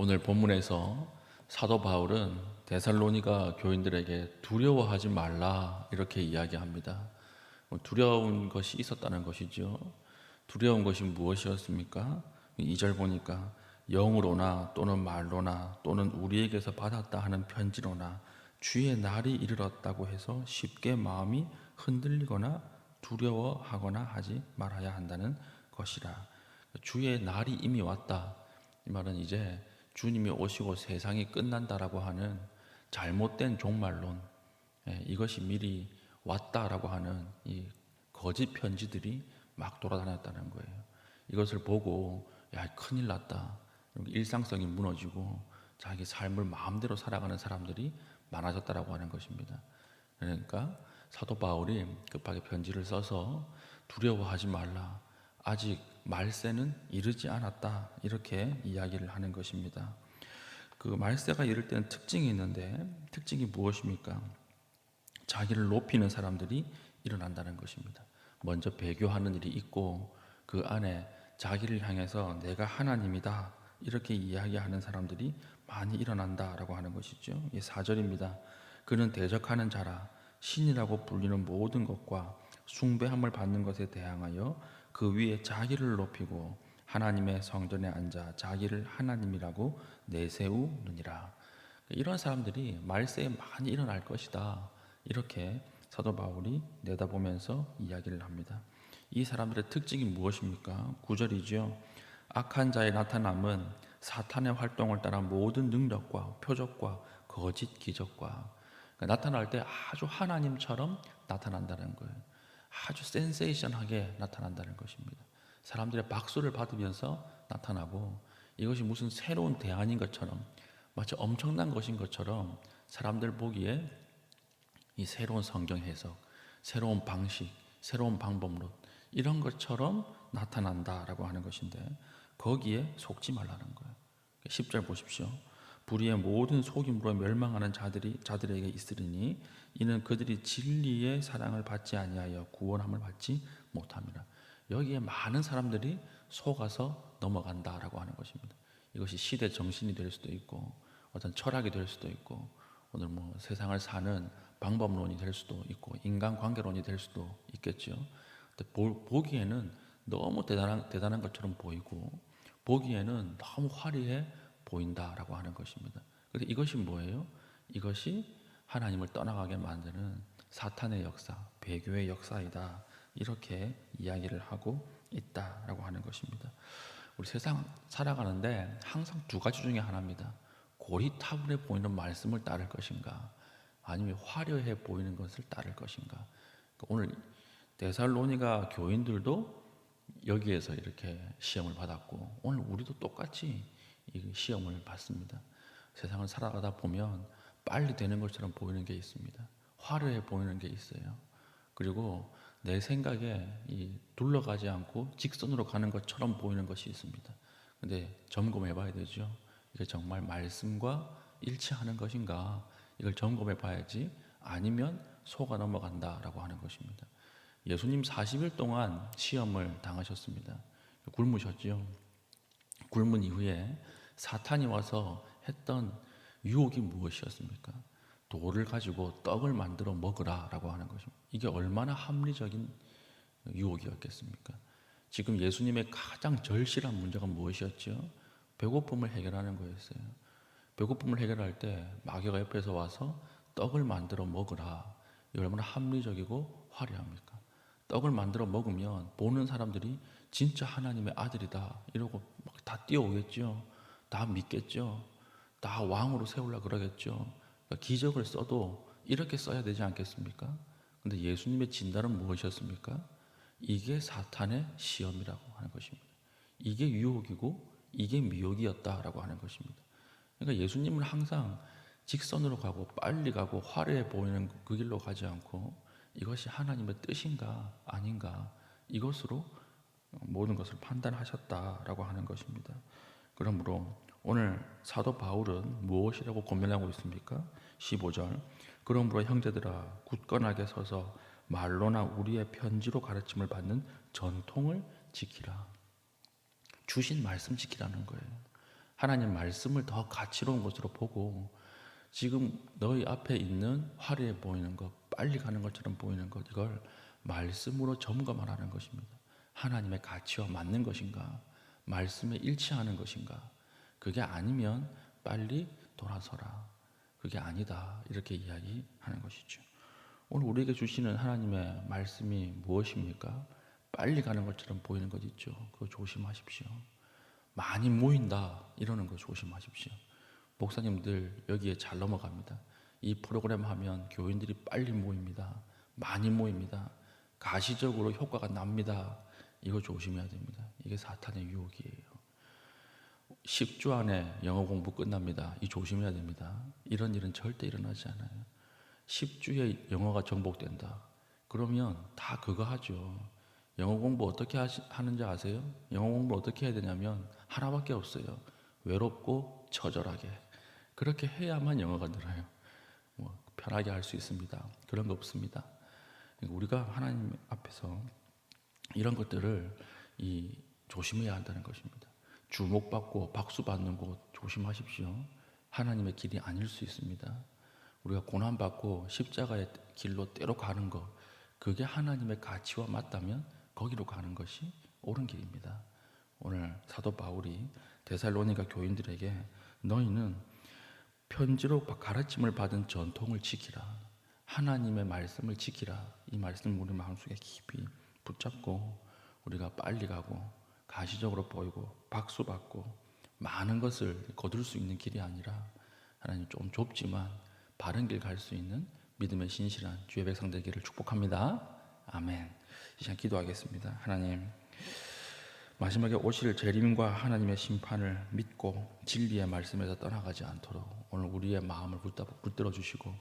오늘 본문에서 사도 바울은 데살로니가 교인들에게 두려워하지 말라 이렇게 이야기합니다. 두려운 것이 있었다는 것이죠. 두려운 것이 무엇이었습니까? 2절 보니까 영으로나 또는 말로나 또는 우리에게서 받았다 하는 편지로나 주의 날이 이르렀다고 해서 쉽게 마음이 흔들리거나 두려워하거나 하지 말아야 한다는 것이라. 주의 날이 이미 왔다. 이 말은 이제 주님이 오시고 세상이 끝난다라고 하는 잘못된 종말론, 이것이 미리 왔다라고 하는 이 거짓 편지들이 막 돌아다녔다는 거예요. 이것을 보고 야, 큰일 났다. 일상성이 무너지고 자기 삶을 마음대로 살아가는 사람들이 많아졌다라고 하는 것입니다. 그러니까 사도 바울이 급하게 편지를 써서 두려워하지 말라. 아직 말세는 이르지 않았다. 이렇게 이야기를 하는 것입니다. 그 말세가 이를 때는 특징이 있는데 특징이 무엇입니까? 자기를 높이는 사람들이 일어난다는 것입니다. 먼저 배교하는 일이 있고 그 안에 자기를 향해서 내가 하나님이다 이렇게 이야기하는 사람들이 많이 일어난다라고 하는 것이죠. 4절입니다. 그는 대적하는 자라 신이라고 불리는 모든 것과 숭배함을 받는 것에 대항하여 그 위에 자기를 높이고 하나님의 성전에 앉아 자기를 하나님이라고 내세우느니라. 이런 사람들이 말세에 많이 일어날 것이다. 이렇게 사도 바울이 내다보면서 이야기를 합니다. 이 사람들의 특징이 무엇입니까? 9절이죠. 악한 자의 나타남은 사탄의 활동을 따라 모든 능력과 표적과 거짓 기적과 나타날 때 아주 하나님처럼 나타난다는 거예요. 아주 센세이션하게 나타난다는 것입니다. 사람들의 박수를 받으면서 나타나고 이것이 무슨 새로운 대안인 것처럼 마치 엄청난 것인 것처럼 사람들 보기에 이 새로운 성경 해석, 새로운 방식, 새로운 방법론 이런 것처럼 나타난다라고 하는 것인데 거기에 속지 말라는 거예요. 10절 보십시오. 불의의 모든 속임으로 멸망하는 자들에게 있으리니 이는 그들이 진리의 사랑을 받지 아니하여 구원함을 받지 못함이라. 여기에 많은 사람들이 속아서 넘어간다라고 하는 것입니다. 이것이 시대 정신이 될 수도 있고 어떤 철학이 될 수도 있고 오늘 세상을 사는 방법론이 될 수도 있고 인간관계론이 될 수도 있겠죠. 근데 보기에는 너무 대단한 것처럼 보이고 보기에는 너무 화려해 보인다라고 하는 것입니다. 그런데 이것이 뭐예요? 이것이 하나님을 떠나가게 만드는 사탄의 역사, 배교의 역사이다. 이렇게 이야기를 하고 있다라고 하는 것입니다. 우리 세상 살아가는데 항상 두 가지 중에 하나입니다. 고리타분해 보이는 말씀을 따를 것인가 아니면 화려해 보이는 것을 따를 것인가. 오늘 데살로니가 교인들도 여기에서 이렇게 시험을 받았고 오늘 우리도 똑같이 이 시험을 받습니다. 세상을 살아가다 보면 빨리 되는 것처럼 보이는 게 있습니다. 화려해 보이는 게 있어요. 그리고 내 생각에 둘러가지 않고 직선으로 가는 것처럼 보이는 것이 있습니다. 근데 점검해 봐야 되죠. 이게 정말 말씀과 일치하는 것인가? 이걸 점검해 봐야지 아니면 속아 넘어간다라고 하는 것입니다. 예수님 40일 동안 시험을 당하셨습니다. 굶으셨죠. 굶은 이후에 사탄이 와서 했던 유혹이 무엇이었습니까? 돌을 가지고 떡을 만들어 먹으라라고 하는 것입니다. 이게 얼마나 합리적인 유혹이었겠습니까? 지금 예수님의 가장 절실한 문제가 무엇이었죠? 배고픔을 해결하는 거였어요. 배고픔을 해결할 때 마귀가 옆에서 와서 떡을 만들어 먹으라. 이 얼마나 합리적이고 화려합니까? 떡을 만들어 먹으면 보는 사람들이 진짜 하나님의 아들이다 이러고 막 다 뛰어오겠죠. 다 믿겠죠. 다 왕으로 세우려 그러겠죠. 그러니까 기적을 써도 이렇게 써야 되지 않겠습니까? 근데 예수님의 진단은 무엇이었습니까? 이게 사탄의 시험이라고 하는 것입니다. 이게 유혹이고 이게 미혹이었다라고 하는 것입니다. 그러니까 예수님은 항상 직선으로 가고 빨리 가고 화려해 보이는 그 길로 가지 않고 이것이 하나님의 뜻인가 아닌가 이것으로 모든 것을 판단하셨다라고 하는 것입니다. 그러므로 오늘 사도 바울은 무엇이라고 고민하고 있습니까? 15절 그러므로 형제들아 굳건하게 서서 말로나 우리의 편지로 가르침을 받는 전통을 지키라. 주신 말씀 지키라는 거예요. 하나님 말씀을 더 가치로운 것으로 보고 지금 너희 앞에 있는 화려해 보이는 것, 빨리 가는 것처럼 보이는 것, 이걸 말씀으로 점검하라는 것입니다. 하나님의 가치와 맞는 것인가? 말씀에 일치하는 것인가? 그게 아니면 빨리 돌아서라. 그게 아니다. 이렇게 이야기하는 것이죠. 오늘 우리에게 주시는 하나님의 말씀이 무엇입니까? 빨리 가는 것처럼 보이는 것 있죠. 그거 조심하십시오. 많이 모인다. 이러는 거 조심하십시오. 목사님들 여기에 잘 넘어갑니다. 이 프로그램 하면 교인들이 빨리 모입니다. 많이 모입니다. 가시적으로 효과가 납니다. 이거 조심해야 됩니다. 이게 사탄의 유혹이에요. 10주 안에 영어 공부 끝납니다. 이 조심해야 됩니다. 이런 일은 절대 일어나지 않아요. 10주에 영어가 정복된다. 그러면 다 그거 하죠. 영어 공부 어떻게 하는지 아세요? 영어 공부 어떻게 해야 되냐면 하나밖에 없어요. 외롭고 처절하게. 그렇게 해야만 영어가 늘어요. 편하게 할 수 있습니다. 그런 거 없습니다. 우리가 하나님 앞에서 이런 것들을 조심해야 한다는 것입니다. 주목받고 박수받는 곳 조심하십시오. 하나님의 길이 아닐 수 있습니다. 우리가 고난받고 십자가의 길로 때로 가는 것, 그게 하나님의 가치와 맞다면 거기로 가는 것이 옳은 길입니다. 오늘 사도 바울이 데살로니가 교인들에게 너희는 편지로 가르침을 받은 전통을 지키라. 하나님의 말씀을 지키라. 이 말씀을 우리 마음속에 깊이 붙잡고 우리가 빨리 가고 가시적으로 보이고 박수받고 많은 것을 거둘 수 있는 길이 아니라 하나님 좀 좁지만 바른 길 갈 수 있는 믿음의 신실한 주의 백성 되기를 축복합니다. 아멘. 이 시간 기도하겠습니다. 하나님, 마지막에 오실 재림과 하나님의 심판을 믿고 진리의 말씀에서 떠나가지 않도록 오늘 우리의 마음을 붙들어 주시고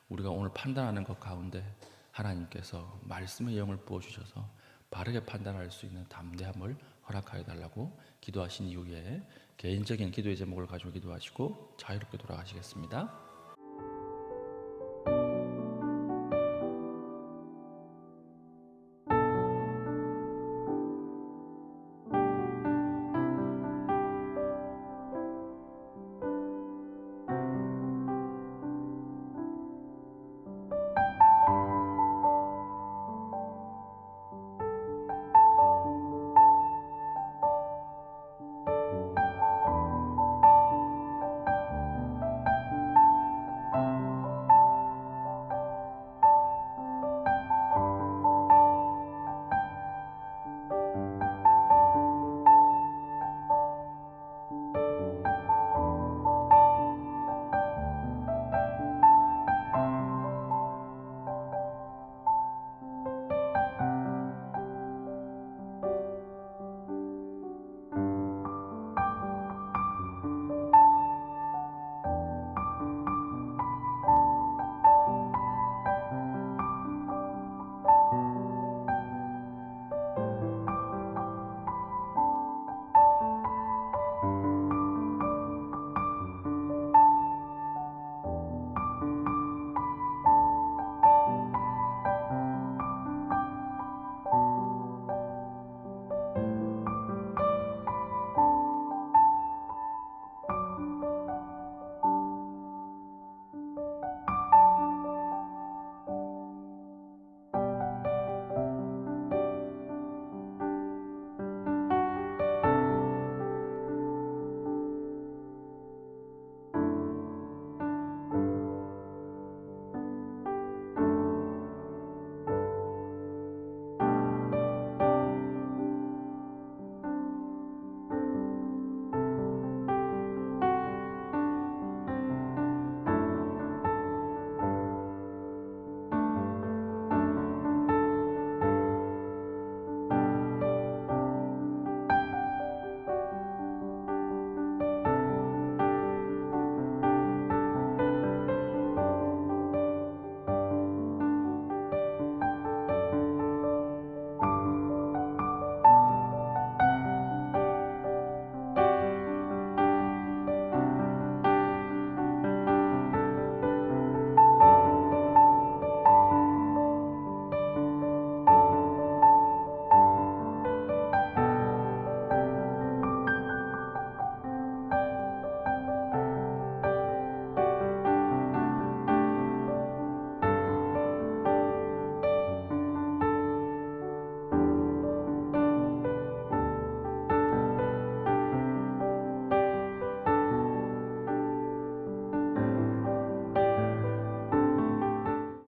우리가 오늘 판단하는 것 가운데 하나님께서 말씀의 영을 부어주셔서 바르게 판단할 수 있는 담대함을 허락하여 달라고 기도하신 이후에 개인적인 기도의 제목을 가지고 기도하시고 자유롭게 돌아가시겠습니다.